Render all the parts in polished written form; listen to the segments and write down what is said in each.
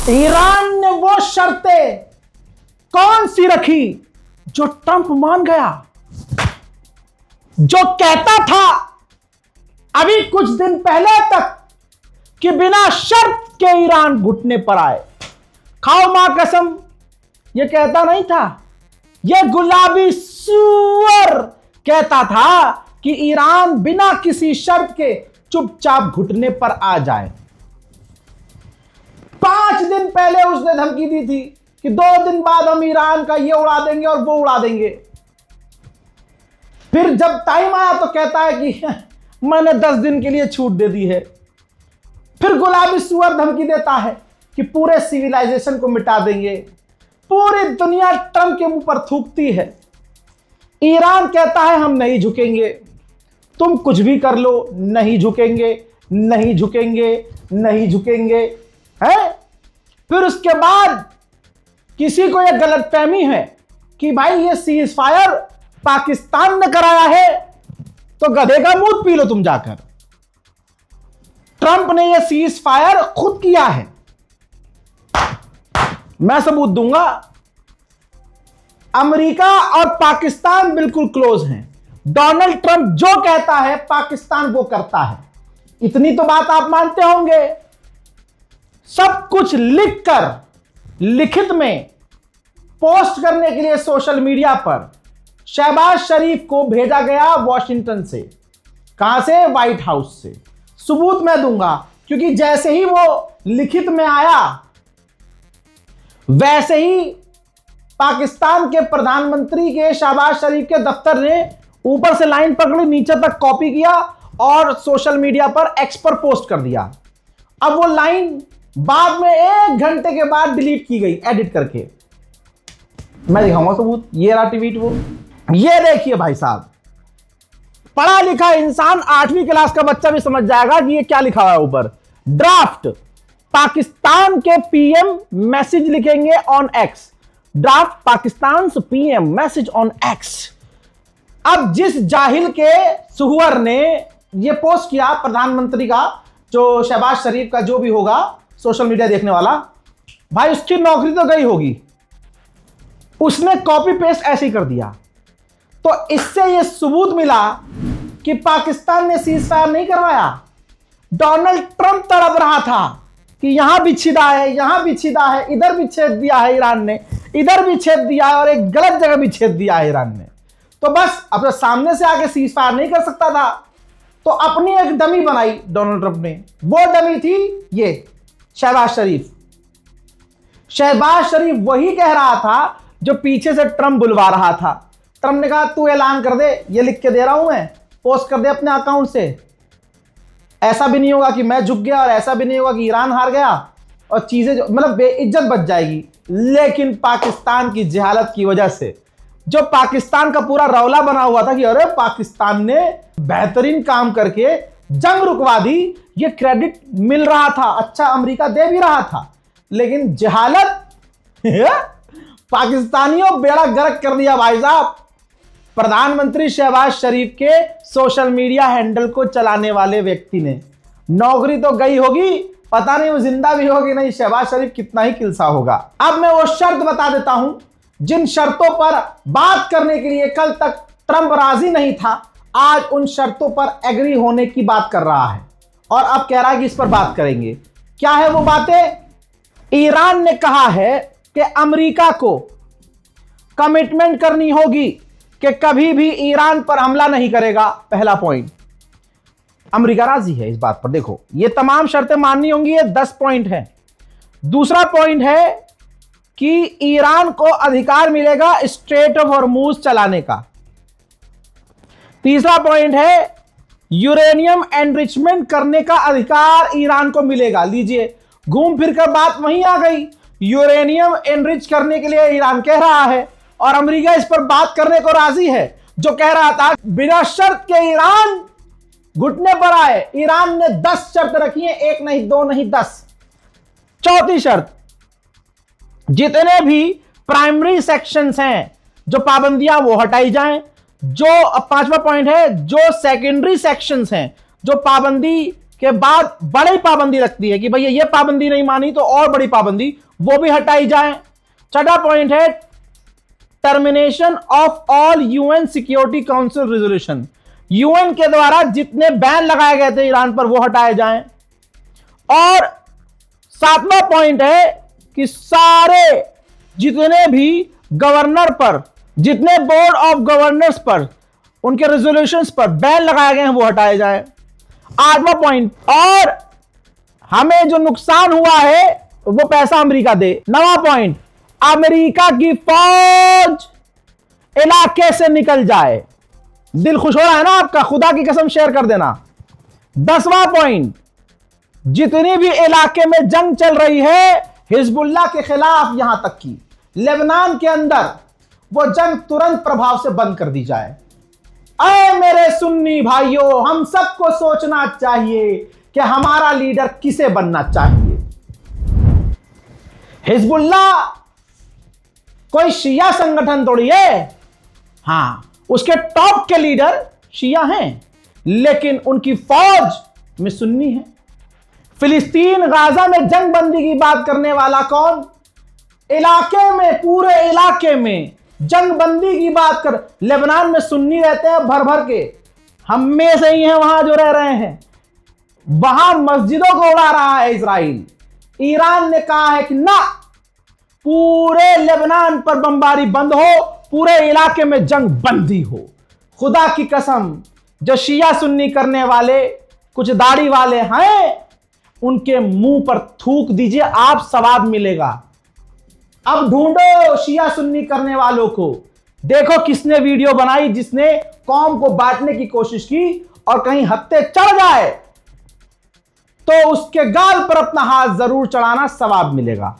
Iran ने वो शर्तें कौन सी रखी जो ट्रंप मान गया, जो कहता था अभी कुछ दिन पहले तक कि बिना शर्त के ईरान घुटने पर आए। खाओ मां कसम, यह कहता नहीं था, यह गुलाबी सूअर कहता था कि ईरान बिना किसी शर्त के चुपचाप घुटने पर आ जाए। 5 दिन पहले उसने धमकी दी थी कि 2 दिन बाद हम ईरान का ये उड़ा देंगे और वो उड़ा देंगे। फिर जब टाइम आया तो कहता है कि मैंने 10 दिन के लिए छूट दे दी है। फिर गुलाबी सुअर धमकी देता है कि पूरे सिविलाइजेशन को मिटा देंगे। पूरी दुनिया ट्रंप के मुंह पर थूकती है। ईरान कहता है हम नहीं झुकेंगे, तुम कुछ भी कर लो, नहीं झुकेंगे, नहीं झुकेंगे, नहीं झुकेंगे, है। फिर उसके बाद किसी को यह गलतफहमी है कि भाई ये सीज फायर पाकिस्तान ने कराया है, तो गधे का मूत पी लो तुम जाकर। ट्रंप ने यह सीज फायर खुद किया है, मैं सबूत दूंगा। अमेरिका और पाकिस्तान बिल्कुल क्लोज हैं। डोनाल्ड ट्रंप जो कहता है पाकिस्तान वो करता है, इतनी तो बात आप मानते होंगे। सब कुछ लिखकर लिखित में पोस्ट करने के लिए सोशल मीडिया पर शहबाज शरीफ को भेजा गया वॉशिंगटन से। कहां से? व्हाइट हाउस से। सबूत मैं दूंगा, क्योंकि जैसे ही वो लिखित में आया वैसे ही पाकिस्तान के प्रधानमंत्री के शहबाज शरीफ के दफ्तर ने ऊपर से लाइन पकड़ी, नीचे तक कॉपी किया और सोशल मीडिया पर एक्स पर पोस्ट कर दिया। अब वो लाइन बाद में 1 घंटे के बाद डिलीट की गई एडिट करके। मैं दिखाऊंगा सबूत। ये रहा ट्वीट। वो ये देखिए भाई साहब, पढ़ा लिखा इंसान 8वीं क्लास का बच्चा भी समझ जाएगा कि ये क्या लिखा हुआ है ऊपर। ड्राफ्ट, पाकिस्तान के पीएम मैसेज लिखेंगे on x. Draft Pakistan PM message on x. अब जिस जाहिल के सुहुअर ने ये पोस्ट किया, प्रधानमंत्री का, जो शहबाज शरीफ का जो भी होगा सोशल मीडिया देखने वाला, भाई उसकी नौकरी तो गई होगी। उसने कॉपी पेस्ट ऐसे ही कर दिया। तो इससे यह सबूत मिला कि पाकिस्तान ने सीज फायर नहीं करवाया। डोनाल्ड ट्रंप तड़प रहा था कि यहां भी छिदा है, यहां भी छिदा है, इधर भी छेद दिया है ईरान ने, इधर भी छेद दिया है और एक गलत जगह भी छेद दिया है ईरान ने। तो बस अपने सामने से आके सीज फायर नहीं कर सकता था, तो अपनी एक डमी बनाई डोनाल्ड ट्रंप ने। वो डमी थी ये शहबाज शरीफ। शहबाज शरीफ वही कह रहा था जो पीछे से ट्रंप बुलवा रहा था। ट्रंप ने कहा तू ऐलान कर दे, ये लिख के दे रहा हूं मैं, पोस्ट कर दे अपने अकाउंट से। ऐसा भी नहीं होगा कि मैं झुक गया और ऐसा भी नहीं होगा कि ईरान हार गया और चीजें जो मतलब बेइज्जत बच जाएगी। लेकिन पाकिस्तान की जहालत की वजह से, जो पाकिस्तान का पूरा रौला बना हुआ था कि अरे पाकिस्तान ने बेहतरीन काम करके जंग रुकवा दी, ये क्रेडिट मिल रहा था, अच्छा अमेरिका दे भी रहा था, लेकिन जहालत पाकिस्तानियों बेड़ा गर्क कर दिया भाई साहब। प्रधानमंत्री शहबाज शरीफ के सोशल मीडिया हैंडल को चलाने वाले व्यक्ति ने। नौकरी तो गई होगी, पता नहीं वो जिंदा भी होगी नहीं, शहबाज शरीफ कितना ही किलसा होगा। अब मैं वो शर्त बता देता हूं जिन शर्तों पर बात करने के लिए कल तक ट्रंप राजी नहीं था, आज उन शर्तों पर एग्री होने की बात कर रहा है और अब कह रहा है कि इस पर बात करेंगे। क्या है वो बातें? ईरान ने कहा है कि अमेरिका को कमिटमेंट करनी होगी कि कभी भी ईरान पर हमला नहीं करेगा। पहला पॉइंट, अमेरिका राजी है इस बात पर। देखो ये तमाम शर्तें माननी होंगी, ये 10 पॉइंट है। दूसरा पॉइंट है कि ईरान को अधिकार मिलेगा स्ट्रेट ऑफ हॉर्मुज चलाने का। तीसरा पॉइंट है यूरेनियम एनरिचमेंट करने का अधिकार ईरान को मिलेगा। लीजिए घूम फिर कर बात वहीं आ गई, यूरेनियम एनरिच करने के लिए ईरान कह रहा है और अमेरिका इस पर बात करने को राजी है। जो कह रहा था बिना शर्त के ईरान घुटने पर आए, ईरान ने 10 शर्त रखी है, 1 नहीं 2 नहीं 10। चौथी शर्त, जितने भी प्राइमरी सेक्शंस हैं जो पाबंदियां वो हटाई जाएं। जो 5वां पॉइंट है, जो सेकेंडरी सेक्शंस हैं जो पाबंदी के बाद बड़ी पाबंदी लगती है कि भैया ये पाबंदी नहीं मानी तो और बड़ी पाबंदी, वो भी हटाई जाए। छठा पॉइंट है termination of all UN security council resolution. UN के द्वारा जितने बैन लगाए गए थे ईरान पर वो हटाए जाएं। और सातवां पॉइंट है कि सारे जितने भी गवर्नर पर, जितने बोर्ड ऑफ गवर्नर्स पर, उनके रेजोल्यूशंस पर बैन लगाए गए हैं वो हटाए जाएं। आठवां पॉइंट, और हमें जो नुकसान हुआ है वो पैसा अमेरिका दे। नवां पॉइंट, अमेरिका की फौज इलाके से निकल जाए। दिल खुश हो रहा है ना आपका? खुदा की कसम शेयर कर देना। 10वां पॉइंट, जितनी भी इलाके में जंग चल रही है हिजबुल्लाह के खिलाफ, यहां तक कि लेबनान के अंदर, वो जंग तुरंत प्रभाव से बंद कर दी जाए। ऐ मेरे सुन्नी भाइयों, हम सबको सोचना चाहिए कि हमारा लीडर किसे बनना चाहिए। हिजबुल्लाह कोई शिया संगठन थोड़ी है। हां, उसके टॉप के लीडर शिया हैं, लेकिन उनकी फौज में सुन्नी है। फिलिस्तीन गाजा में जंग बंदी की बात करने वाला कौन? इलाके में, पूरे इलाके में जंग बंदी की बात कर। लेबनान में सुन्नी रहते हैं भर भर के, हम में से ही हैं वहां जो रह रहे हैं। वहां मस्जिदों को उड़ा रहा है इजराइल। ईरान ने कहा है कि ना, पूरे लेबनान पर बमबारी बंद हो, पूरे इलाके में जंग बंदी हो। खुदा की कसम, जो शिया सुन्नी करने वाले कुछ दाढ़ी वाले हैं, उनके मुंह पर थूक दीजिए, आप सवाब मिलेगा। अब ढूंढो शिया सुन्नी करने वालों को। देखो किसने वीडियो बनाई जिसने कौम को बांटने की कोशिश की, और कहीं हत्ते चढ़ जाए तो उसके गाल पर अपना हाथ जरूर चढ़ाना, सवाब मिलेगा।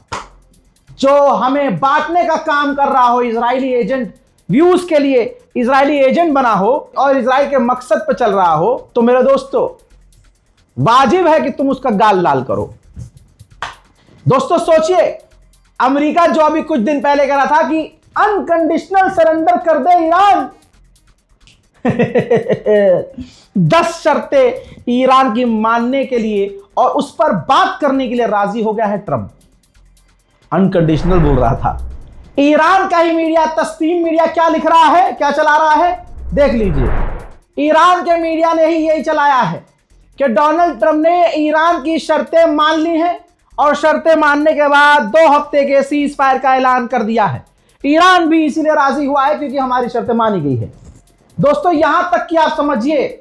जो हमें बांटने का काम कर रहा हो, इजरायली एजेंट, व्यूज के लिए इजरायली एजेंट बना हो और इजराइल के मकसद पर चल रहा हो, तो मेरे दोस्तों वाजिब है कि तुम उसका गाल लाल करो। दोस्तों सोचिए, अमेरिका जो अभी कुछ दिन पहले कह रहा था कि अनकंडीशनल सरेंडर कर दे ईरान 10 शर्तें ईरान की मानने के लिए और उस पर बात करने के लिए राजी हो गया है ट्रंप। अनकंडीशनल बोल रहा था। ईरान का ही मीडिया, तस्नीम मीडिया, क्या लिख रहा है, क्या चला रहा है, देख लीजिए। ईरान के मीडिया ने ही यही चलाया है कि डोनाल्ड ट्रंप ने ईरान की शर्तें मान ली हैं और शर्तें मानने के बाद 2 हफ्ते के सीज फायर का ऐलान कर दिया है। ईरान भी इसीलिए राजी हुआ है क्योंकि हमारी शर्तें मानी गई है। दोस्तों यहां तक कि आप समझिए,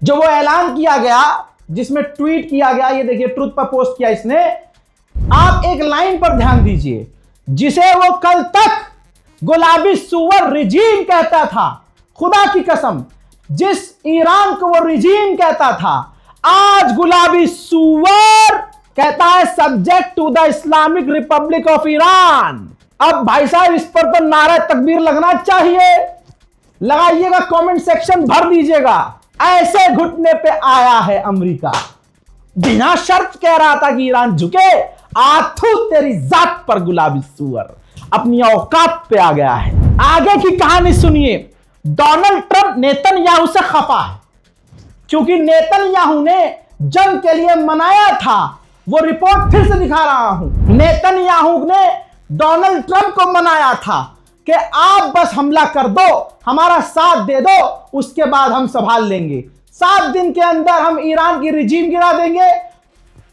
जो वो ऐलान किया गया, जिसमें ट्वीट किया गया, ये देखिए ट्रुथ पर पोस्ट किया इसने, आप एक लाइन पर ध्यान दीजिए, जिसे वो कल तक गुलाबी सुअर रिजीम कहता था। खुदा की कसम, जिस ईरान को वो रिजीम कहता था, आज गुलाबी सुअर कहता है subject to the Islamic Republic of Iran. अब भाई साहब इस पर तो नारा तकबीर लगना चाहिए। लगाइएगा, कमेंट सेक्शन भर दीजिएगा। ऐसे घुटने पे आया है अमेरिका, बिना शर्त कह रहा था कि ईरान झुके। आथू तेरी जात पर गुलाबी सुअर, अपनी औकात पे आ गया है। आगे की कहानी सुनिए। डोनाल्ड ट्रंप नेतन्याहू से खफा है क्योंकि नेतन्याहू ने जंग के लिए मनाया था। वो रिपोर्ट फिर से दिखा रहा हूं। नेतन्याहू ने डोनाल्ड ट्रंप को मनाया था कि आप बस हमला कर दो, हमारा साथ दे दो, उसके बाद हम संभाल लेंगे। 7 दिन के अंदर हम ईरान की रिजीम गिरा देंगे,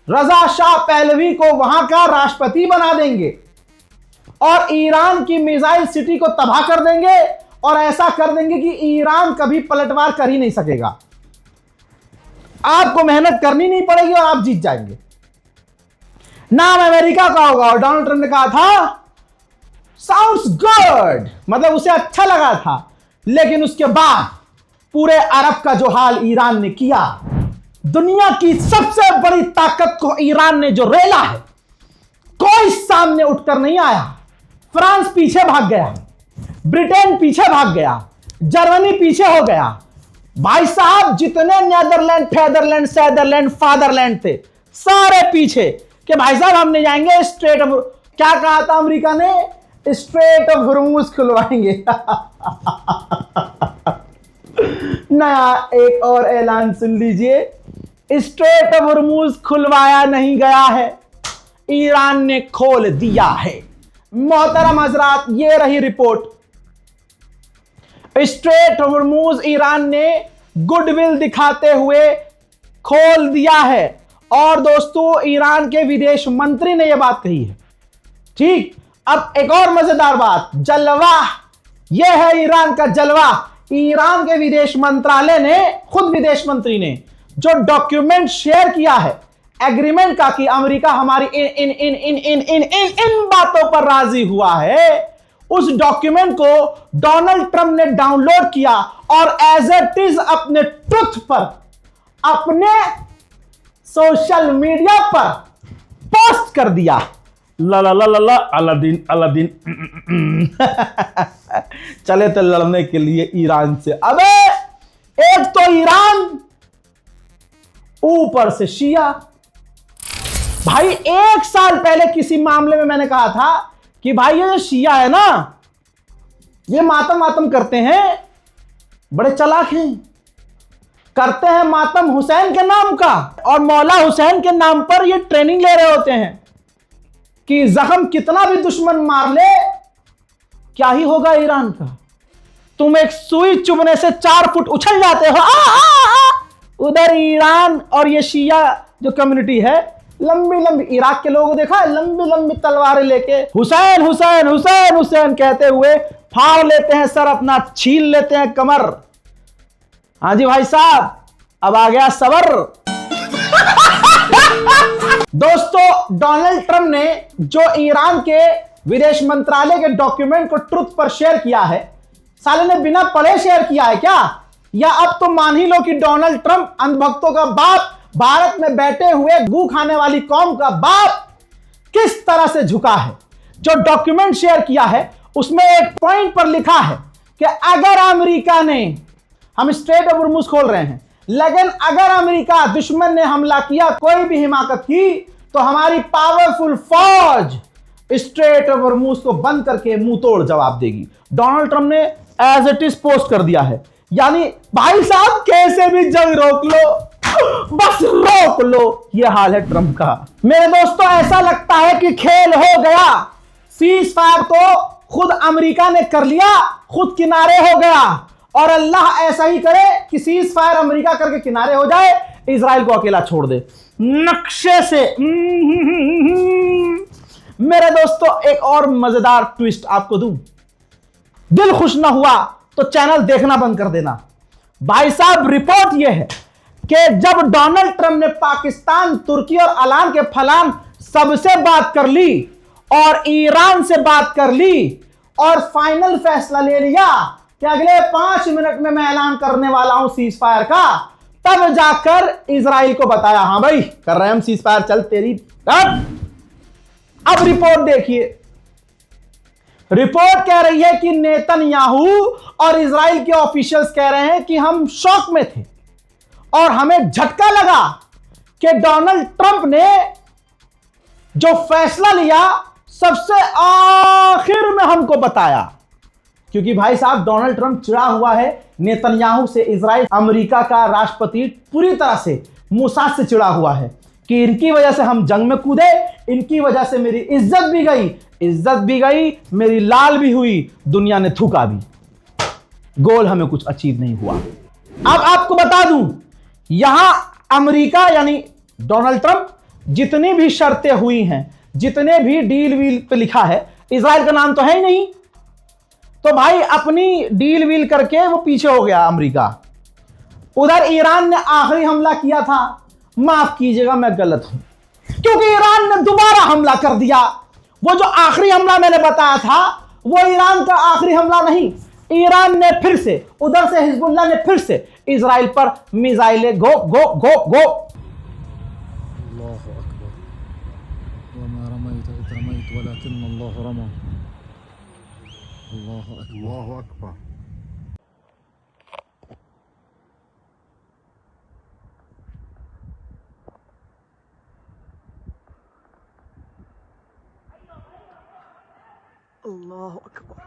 रजा शाह पहलवी को वहां का राष्ट्रपति बना देंगे और ईरान की मिसाइल सिटी को तबाह कर देंगे, और ऐसा कर देंगे कि ईरान कभी पलटवार कर ही नहीं सकेगा। आपको मेहनत करनी नहीं पड़ेगी और आप जीत जाएंगे। नाम अमेरिका का होगा। और डोनाल्ड ट्रंप ने कहा था साउंड्स गुड, मतलब उसे अच्छा लगा था। लेकिन उसके बाद पूरे अरब का जो हाल ईरान ने किया, दुनिया की सबसे बड़ी ताकत को ईरान ने जो रेला है, कोई सामने उठकर नहीं आया। फ्रांस पीछे भाग गया, ब्रिटेन पीछे भाग गया, जर्मनी पीछे हो गया। भाई साहब जितने नीदरलैंड, फेदरलैंड, सैदरलैंड, फादरलैंड थे, सारे पीछे कि भाई साहब हम नहीं जाएंगे स्ट्रेट ऑफ, क्या कहा था अमेरिका ने, स्ट्रेट ऑफ हॉर्मुज खुलवाएंगे। नया एक और ऐलान सुन लीजिए। स्ट्रेट ऑफ हॉर्मूज खुलवाया नहीं गया है, ईरान ने खोल दिया है। मोहतरम हजरात, ये रही report. Straight of Hormuz Iran ने गुडविल दिखाते हुए खोल दिया है। और दोस्तों, ईरान के विदेश मंत्री ने यह बात कही है। ठीक, अब एक और मजेदार बात, जलवा, यह है ईरान का जलवा। ईरान के विदेश मंत्रालय ने, खुद विदेश मंत्री ने जो डॉक्यूमेंट शेयर किया है एग्रीमेंट का कि अमेरिका हमारी इन इन इन इन इन इन इन इन बातों पर राजी हुआ है, उस डॉक्यूमेंट को डोनाल्ड ट्रंप ने डाउनलोड किया और एज इट इज अपने ट्रुथ पर, अपने सोशल मीडिया पर पोस्ट कर दिया। ला ला ला ला ला, अलादीन अलादीन चले तो लड़ने के लिए ईरान से। अबे एक तो ईरान, ऊपर से शिया। भाई 1 साल पहले किसी मामले में मैंने कहा था कि भाई ये जो शिया है ना, ये मातम मातम करते हैं, बड़े चालाक हैं, करते हैं मातम हुसैन के नाम का, और मौला हुसैन के नाम पर ये ट्रेनिंग ले रहे होते हैं कि जख्म कितना भी दुश्मन मार ले, क्या ही होगा ईरान का। तुम एक सुई चुभने से 4 फुट उछल जाते हो। उधर ईरान और ये शिया जो कम्युनिटी है, लंबी लंबी, इराक के लोगों को देखा है, लंबी लंबी तलवारें लेके हुसैन हुसैन हुसैन हुसैन कहते हुए फाड़ लेते हैं सर अपना, छील लेते हैं कमर। हाँ जी भाई साहब, अब आ गया सबर। दोस्तों, डोनाल्ड ट्रंप ने जो ईरान के विदेश मंत्रालय के डॉक्यूमेंट को ट्रुथ पर शेयर किया है, साले ने बिना पढ़े शेयर किया है क्या? या अब तो मान ही लो कि डोनाल्ड ट्रंप अंधभक्तों का बाप, भारत में बैठे हुए गू खाने वाली कौम का बाप, किस तरह से झुका है। जो डॉक्यूमेंट शेयर किया है उसमें एक पॉइंट पर लिखा है कि अगर अमेरिका ने, हम स्ट्रेट ऑफ हॉर्मूज खोल रहे हैं, लेकिन अगर अमेरिका दुश्मन ने हमला किया, कोई भी हिमाकत की, तो हमारी पावरफुल फौज स्ट्रेट ऑफ हॉर्मूज को बंद करके मुंह तोड़ जवाब देगी। डोनाल्ड ट्रंप ने एज इट इज पोस्ट कर दिया है। यानी भाई साहब कैसे भी जंग रोक लो, बस रोक लो, यह हाल है ट्रंप का। मेरे दोस्तों, ऐसा लगता है कि खेल हो गया। सीज फायर तो खुद अमेरिका ने कर लिया, खुद किनारे हो गया, और अल्लाह ऐसा ही करे कि सीज फायर अमेरिका करके किनारे हो जाए, इजराइल को अकेला छोड़ दे नक्शे से। मेरे दोस्तों, एक और मजेदार ट्विस्ट आपको दूं, दिल खुश ना हुआ तो चैनल देखना बंद कर देना। भाई साहब, रिपोर्ट यह है कि जब डोनाल्ड ट्रंप ने पाकिस्तान, तुर्की और अलान के फलान सबसे बात कर ली और ईरान से बात कर ली और फाइनल फैसला ले लिया कि अगले 5 मिनट में मैं ऐलान करने वाला हूं सीज फायर का, तब जाकर इजराइल को बताया, हां भाई कर रहे हैं हम सीज फायर, चल तेरी। अब रिपोर्ट देखिए, रिपोर्ट कह रही है कि नेतन्याहू और इजराइल के ऑफिशियल्स कह रहे हैं कि हम शॉक में थे और हमें झटका लगा कि डोनाल्ड ट्रंप ने जो फैसला लिया सबसे आखिर में हमको बताया। क्योंकि भाई साहब, डोनाल्ड ट्रंप चिढ़ा हुआ है नेतन्याहू से। इजराइल अमेरिका का राष्ट्रपति पूरी तरह से मोसाद से चिढ़ा हुआ है कि इनकी वजह से हम जंग में कूदे, इनकी वजह से मेरी इज्जत भी गई, मेरी लाल भी हुई, दुनिया ने थूका भी, गोल हमें कुछ अचीव नहीं हुआ। अब आपको बता दूं, यहां अमेरिका यानी डोनाल्ड ट्रंप जितनी भी शर्तें हुई हैं, जितने भी डील वील पे लिखा है, इजराइल का नाम तो है ही नहीं, तो भाई अपनी डील वील करके वो पीछे हो गया अमेरिका। उधर ईरान ने आखिरी हमला किया था, माफ कीजिएगा मैं गलत हूं, क्योंकि ईरान ने दोबारा हमला कर दिया। वो जो आखिरी हमला मैंने बताया था, वो ईरान का आखिरी हमला नहीं, ईरान ने फिर से, उधर से हिजबुल्लाह ने फिर से इजराइल पर मिसाइलें गो गो गो गो। अल्लाहु अकबर, वमा रमैत इज़ रमैत वलाकिन्न अल्लाह रमा। अल्लाहु अकबर। अल्लाहु अकबर।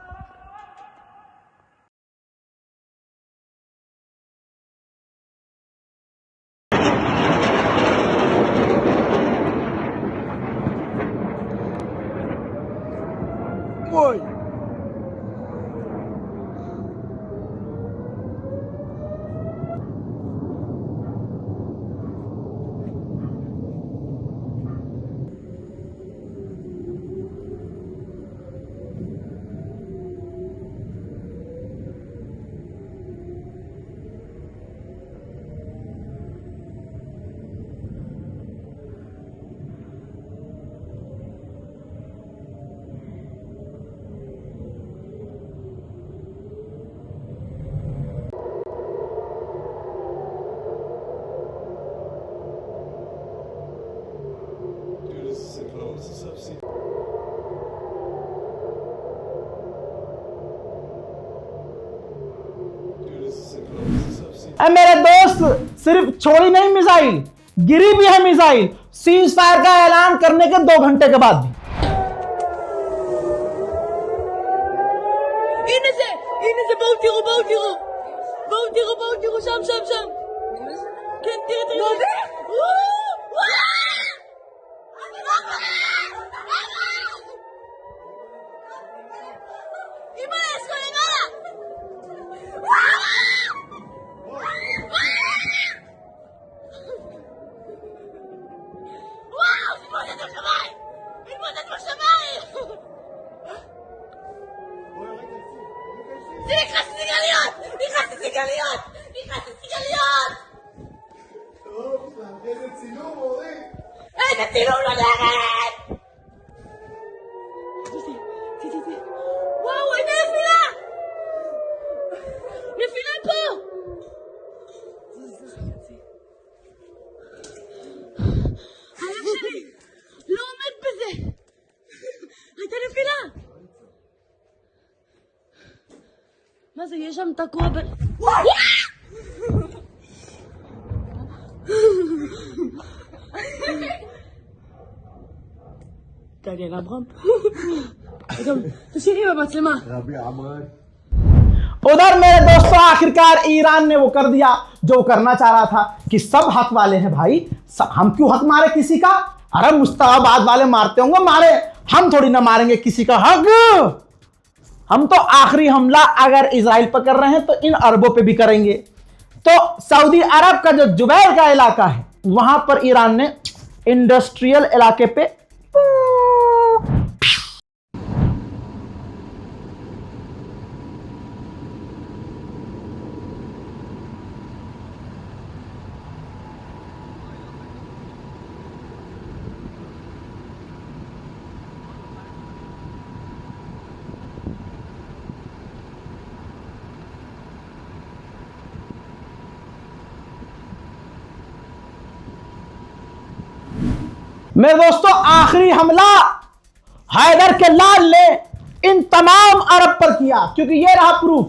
मेरे दोस्त, सिर्फ छोड़ी नहीं मिसाइल, गिरी भी है मिसाइल सीज फायर का ऐलान करने के 2 घंटे के बाद भी। הנה זה, בואו תראו, שם. כן, תראה. אמא, יש פה למעלה! וואו, תתמודד בשמיים! זה נכנס סיגליות! איזה צילום, אורי! איזה צילום לדרך! וואו, איזה נפילה! נפילה פה! הלב שלי לא עומד בזה! הייתה נפילה! מה זה, יש שם תקוע ב... תגיד, אברהם. תשאירי במצלמה. רבי עמרן. उधर मेरे दोस्तों आखिरकार ईरान ने वो कर दिया जो करना चाह रहा था कि सब हक वाले हैं भाई, हम क्यों हक मारे किसी का? अरे मुस्ताबाद वाले मारते होंगे, मारे, हम थोड़ी ना मारेंगे किसी का हक। हम तो आखिरी हमला अगर इजराइल पर कर रहे हैं तो इन अरबों पे भी करेंगे। तो सऊदी अरब का जो जुबैर का इलाका है वहां पर ईरान ने इंडस्ट्रियल इलाके पे मेरे दोस्तों आखिरी हमला हैदर के लाल ने इन तमाम अरब पर किया, क्योंकि ये रहा proof.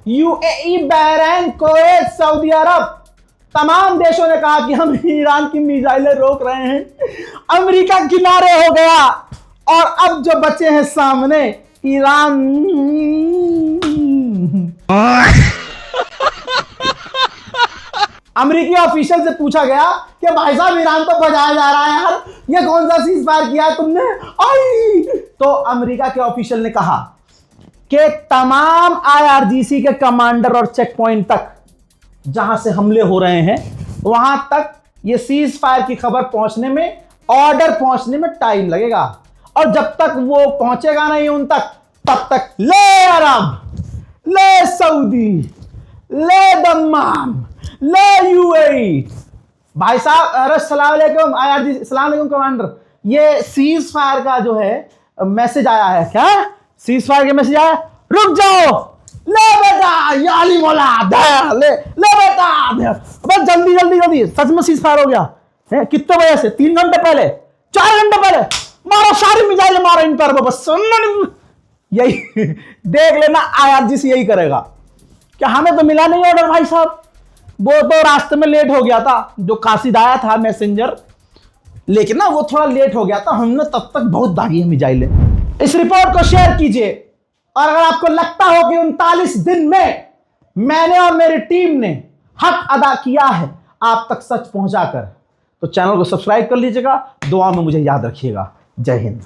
UAE, Bahrain, Kuwait, Saudi Arab, तमाम देशों ने कहा कि हम ईरान की मिसाइलें रोक रहे हैं। अमेरिका किनारे हो गया और अब जो बचे हैं सामने ईरान। अमेरिकी ऑफिशियल से पूछा गया कि भाई साहब ईरान तो बजाया जा रहा है यार, ये कौन सा सीज फायर किया है तुमने? तो अमेरिका के ऑफिशियल ने कहा कि तमाम आईआरजीसी के कमांडर और चेक पॉइंट तक जहां से हमले हो रहे हैं वहां तक ये सीज फायर की खबर पहुंचने में, ऑर्डर पहुंचने में टाइम लगेगा, और जब तक वो पहुंचेगा नहीं उन तक, तब तक ले अरब, ले सऊदी, ले दम्माम, ले यूएई। भाई साहब, अरे सलाम अलैकुम आईआरजी, सलाम अलैकुम कमांडर, ये सीज फायर का जो है मैसेज आया है। क्या सीज फायर का मैसेज आया? रुक जाओ, ले बेटा, याली मोला ले ले बेटा, बस जल्दी जल्दी जल्दी, सच में सीज फायर हो गया है। कितने बजे से? 3 घंटे पहले, 4 घंटे पहले मारो, सारी मिसाइलें मारो इन पर, बस यही देख लेना, आईआरजीसी यही करेगा। क्या हमें तो मिला नहीं ऑर्डर भाई साहब, वो तो रास्ते में लेट हो गया था, जो कासिद आया था मैसेंजर, लेकिन ना वो थोड़ा लेट हो गया था, हमने तब तक बहुत दागी है मिसाइलें। इस रिपोर्ट को शेयर कीजिए, और अगर आपको लगता हो कि 39 दिन में मैंने और मेरी टीम ने हक अदा किया है आप तक सच पहुंचाकर, तो चैनल को सब्सक्राइब कर लीजिएगा, दुआ में मुझे याद रखिएगा। जय हिंद।